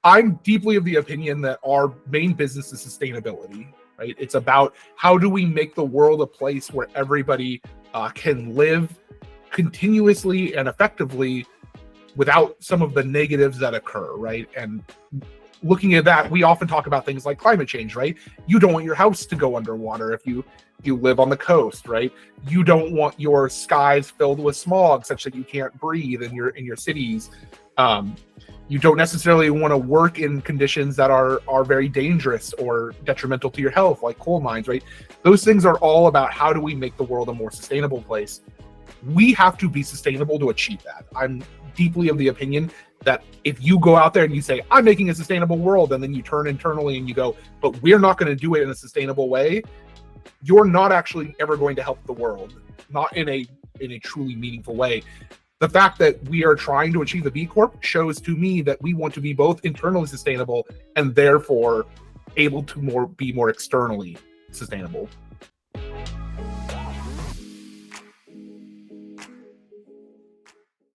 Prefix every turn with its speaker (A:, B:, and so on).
A: I'm deeply of the opinion that our main business is sustainability, right? It's about how do we make the world a place where everybody can live continuously and effectively without some of the negatives that occur, right? And looking at that, we often talk about things like climate change, right? You don't want your house to go underwater if you live on the coast, right? You don't want your skies filled with smog such that you can't breathe in your cities. You don't necessarily want to work in conditions that are very dangerous or detrimental to your health, like coal mines, right? Those things are all about how do we make the world a more sustainable place. We have to be sustainable to achieve that. I'm deeply of the opinion that if you go out there and you say, I'm making a sustainable world, and then you turn internally and you go, but we're not going to do it in a sustainable way, you're not actually ever going to help the world, not in a truly meaningful way. The fact that we are trying to achieve the B Corp shows to me that we want to be both internally sustainable and therefore able to be more externally sustainable.